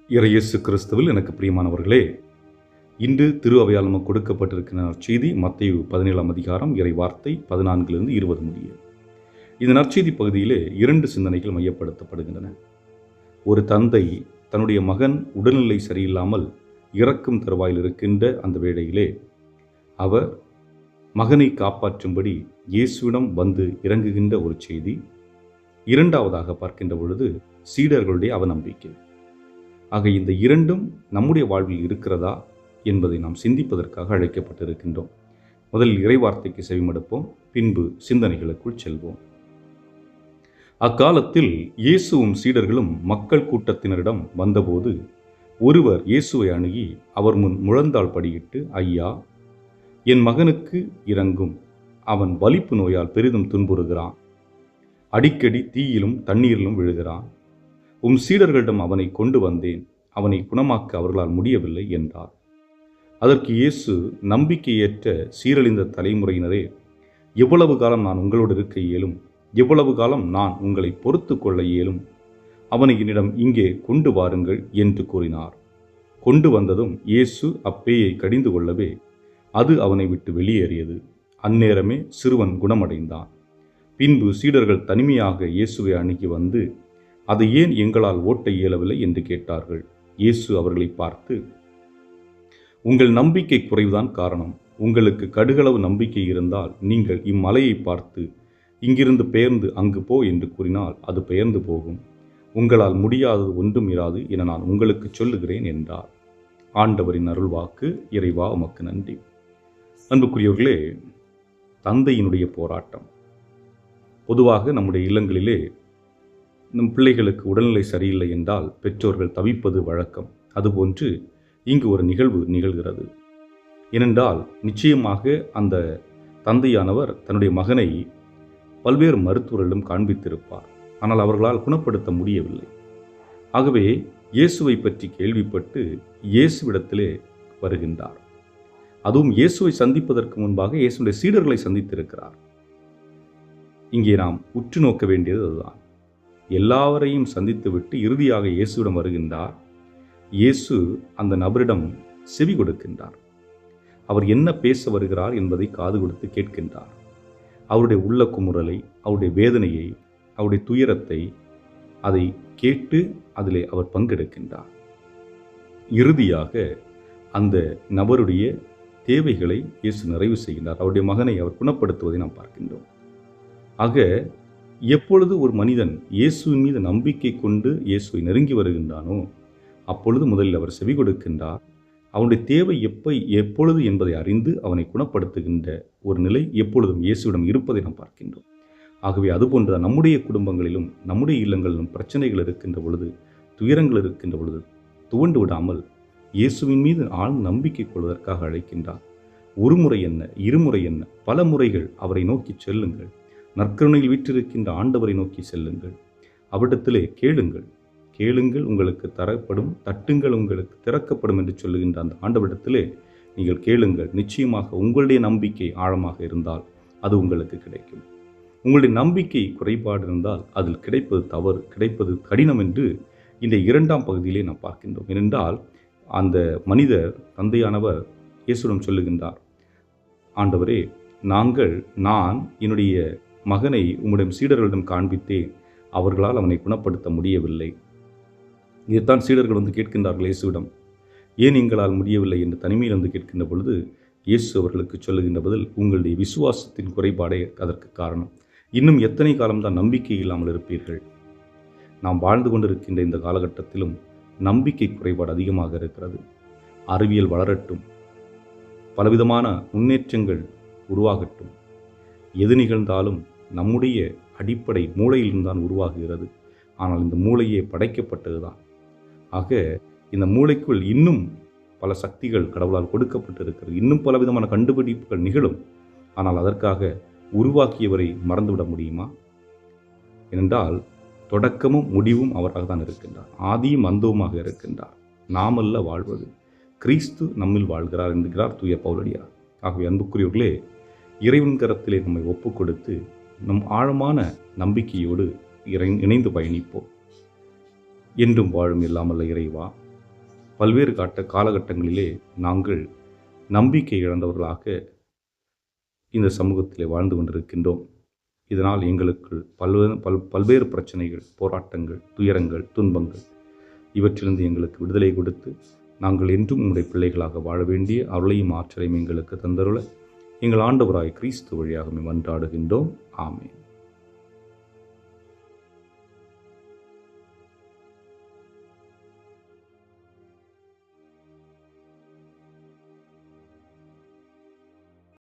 இயேசு கிறிஸ்துவில் எனக்கு பிரியமானவர்களே, இன்று திரு அவையால் நமக்கு கொடுக்கப்பட்டிருக்கிற நற்செய்தி மத்தேயு 17ஆம் அதிகாரம் இறை வார்த்தை 14 20 முடிய. இந்த நற்செய்தி பகுதியிலே 2 சிந்தனைகள் மையப்படுத்தப்படுகின்றன. ஒரு தந்தை தன்னுடைய மகன் உடல்நிலை சரியில்லாமல் இறக்கும் தருவாயில் இருக்கின்ற அந்த வேளையிலே அவர் மகனை காப்பாற்றும்படி இயேசுவிடம் வந்து இறங்குகின்ற ஒரு செய்தி. இரண்டாவதாக பார்க்கின்ற பொழுது சீடர்களுடைய அவநம்பிக்கை. ஆக இந்த இரண்டும் நம்முடைய வாழ்வில் இருக்கிறதா என்பதை நாம் சிந்திப்பதற்காக அழைக்கப்பட்டிருக்கின்றோம். முதலில் இறைவார்த்தைக்கு செவிமடுப்போம், பின்பு சிந்தனைகளுக்குள் செல்வோம். அக்காலத்தில் இயேசுவும் சீடர்களும் மக்கள் கூட்டத்தினரிடம் வந்தபோது ஒருவர் இயேசுவை அணுகி அவர் முன் முழந்தாள் படியிட்டு, ஐயா, என் மகனுக்கு இரங்கும், அவன் வலிப்பு நோயால் பெரிதும் துன்புறுகிறான், அடிக்கடி தீயிலும் தண்ணீரிலும் விழுகிறான், உம் சீடர்களிடம் அவனை கொண்டு வந்தேன், அவனை குணமாக்க அவர்களால் முடியவில்லை என்றார். அதற்கு இயேசு, நம்பிக்கையற்ற சீரழிந்த தலைமுறையினரே, எவ்வளவு காலம் நான் உங்களோடு இருக்க இயலும்? எவ்வளவு காலம் நான் உங்களை பொறுத்து கொள்ள இயலும்? அவனை என்னிடம் இங்கே கொண்டு வாருங்கள் என்று கூறினார். கொண்டு வந்ததும் இயேசு அப்பேயை கடிந்து கொள்ளவே அது அவனை விட்டு வெளியேறியது. அந்நேரமே சிறுவன் குணமடைந்தான். பின்பு சீடர்கள் தனிமையாக இயேசுவை அணுகி வந்து, அதை ஏன் எங்களால் ஓட்ட இயலவில்லை என்று கேட்டார்கள். இயேசு அவர்களை பார்த்து, உங்கள் நம்பிக்கை குறைவுதான் காரணம். உங்களுக்கு கடுகளவு நம்பிக்கை இருந்தால் நீங்கள் இம்மலையை பார்த்து, இங்கிருந்து பெயர்ந்து அங்கு போ என்று கூறினால் அது பெயர்ந்து போகும். உங்களால் முடியாதது ஒன்றும் இராது என நான் உங்களுக்கு சொல்லுகிறேன் என்றார். ஆண்டவரின் அருள்வாக்கு. இறைவா உமக்கு நன்றி. அன்புக்குரியவர்களே, தந்தையினுடைய போராட்டம். பொதுவாக நம்முடைய இல்லங்களிலே நம் பிள்ளைகளுக்கு உடல்நிலை சரியில்லை என்றால் பெற்றோர்கள் தவிப்பது வழக்கம். அதுபோன்று இங்கு ஒரு நிகழ்வு நிகழ்கிறது. ஏனென்றால் நிச்சயமாக அந்த தந்தையானவர் தன்னுடைய மகனை பல்வேறு மருத்துவர்களிடம் காண்பித்திருப்பார். ஆனால் அவர்களால் குணப்படுத்த முடியவில்லை. ஆகவே இயேசுவை பற்றி கேள்விப்பட்டு இயேசுவிடத்திலே வருகின்றார். அதுவும் இயேசுவை சந்திப்பதற்கு முன்பாக இயேசுடைய சீடர்களை சந்தித்திருக்கிறார். இங்கே நாம் உற்று நோக்க வேண்டியது அதுதான். எல்லாவரையும் சந்தித்துவிட்டு இறுதியாக இயேசுவிடம் வருகின்றார். இயேசு அந்த நபரிடம் செவி கொடுக்கின்றார். அவர் என்ன பேச வருகிறார் என்பதை காது கொடுத்து கேட்கின்றார். அவருடைய உள்ள குமுறலை, அவருடைய வேதனையை, அவருடைய துயரத்தை அதை கேட்டு அதிலே அவர் பங்கெடுக்கின்றார். இறுதியாக அந்த நபருடைய தேவைகளை இயேசு நிறைவு செய்கின்றார். அவருடைய மகனை அவர் குணப்படுத்துவதை நாம் பார்க்கின்றோம். ஆக எப்பொழுது ஒரு மனிதன் இயேசுவின் மீது நம்பிக்கை கொண்டு இயேசுவை நெருங்கி வருகின்றானோ அப்பொழுது முதலில் அவர் செவி கொடுக்கின்றார். அவனுடைய தேவை எப்பொழுது என்பதை அறிந்து அவனை குணப்படுத்துகின்ற ஒரு நிலை எப்பொழுதும் இயேசுவிடம் இருப்பதை நாம் பார்க்கின்றோம். ஆகவே அதுபோன்ற நம்முடைய குடும்பங்களிலும் நம்முடைய இல்லங்களிலும் பிரச்சனைகள் இருக்கின்ற பொழுது, துயரங்கள் இருக்கின்ற பொழுது துவண்டு விடாமல் இயேசுவின் மீது ஆழ்ந்த நம்பிக்கை கொள்வதற்காக அழைக்கின்றார். ஒரு முறை என்ன, இருமுறை என்ன, பல முறைகள் அவரை நோக்கி செல்லுங்கள். நற்கருணையில் வீற்றிருக்கின்ற ஆண்டவரை நோக்கி செல்லுங்கள். அவரிடத்திலே கேளுங்கள். கேளுங்கள் உங்களுக்கு தரப்படும், தட்டுங்கள் உங்களுக்கு திறக்கப்படும் என்று சொல்லுகின்ற அந்த ஆண்டவரிடத்திலே நீங்கள் கேளுங்கள். நிச்சயமாக உங்களுடைய நம்பிக்கை ஆழமாக இருந்தால் அது உங்களுக்கு கிடைக்கும். உங்களுடைய நம்பிக்கை குறைபாடு இருந்தால் அதில் கிடைப்பது தவறு, கிடைப்பது கடினம் என்று இந்த 2ஆம் பகுதியிலே நாம் பார்க்கின்றோம். ஏனென்றால் அந்த மனிதர் தந்தையானவர் இயேசுவிடம் சொல்லுகின்றார், ஆண்டவரே, நான் என்னுடைய மகனை உம்முடைய சீடர்களிடம் காண்பித்தேன், அவர்களால் அவனை குணப்படுத்த முடியவில்லை. இதைத்தான் சீடர்கள் வந்து கேட்கின்றார்கள் இயேசுவிடம், ஏன் எங்களால் முடியவில்லை என்று தனிமையில் வந்து கேட்கின்ற பொழுது இயேசு அவர்களுக்கு சொல்லுகின்ற பதில், உங்களுடைய விசுவாசத்தின் குறைபாடே அதற்கு காரணம். இன்னும் எத்தனை காலம்தான் நம்பிக்கை இல்லாமல் இருப்பீர்கள்? நாம் வாழ்ந்து கொண்டிருக்கின்ற இந்த காலகட்டத்திலும் நம்பிக்கை குறைபாடு அதிகமாக இருக்கிறது. அறிவியல் வளரட்டும், பலவிதமான முன்னேற்றங்கள் உருவாகட்டும், எது நிகழ்ந்தாலும் நம்முடைய அடிப்படை மூளையில்தான் உருவாகுகிறது. ஆனால் இந்த மூளையே படைக்கப்பட்டதுதான். ஆக இந்த மூளைக்குள் இன்னும் பல சக்திகள் கடவுளால் கொடுக்கப்பட்டிருக்கிறது. இன்னும் பலவிதமான கண்டுபிடிப்புகள் நிகழும். ஆனால் அதற்காக உருவாக்கியவரை மறந்துவிட முடியுமா? ஏனென்றால் தொடக்கமும் முடிவும் அவராக தான் இருக்கின்றார். ஆதியும் அந்தவுமாக இருக்கின்றார். நாமல்ல வாழ்வது, கிறிஸ்து நம்மில் வாழ்கிறார் என்கிறார் தூய பவுலடியார். ஆகவே அன்புக்குரியவர்களே, இறைவன் கரத்திலே நம்மை ஒப்பு கொடுத்து நம் ஆழமான நம்பிக்கையோடு இணைந்து பயணிப்போம். என்றும் வாழும் இல்லாமல்ல இறைவா, பல்வேறு காலகட்டங்களிலே நாங்கள் நம்பிக்கை இழந்தவர்களாக இந்த சமூகத்திலே வாழ்ந்து கொண்டிருக்கின்றோம். இதனால் எங்களுக்கு பல்வேறு பிரச்சனைகள், போராட்டங்கள், துயரங்கள், துன்பங்கள் இவற்றிலிருந்து எங்களுக்கு விடுதலை கொடுத்து நாங்கள் என்றும் உம்முடைய பிள்ளைகளாக வாழ வேண்டிய அருளையும் ஆற்றலையும் எங்களுக்கு தந்தருள எங்கள் ஆண்டவராய் கிறிஸ்து வழியாக மன்றாடுகின்றோம். ஆமென்.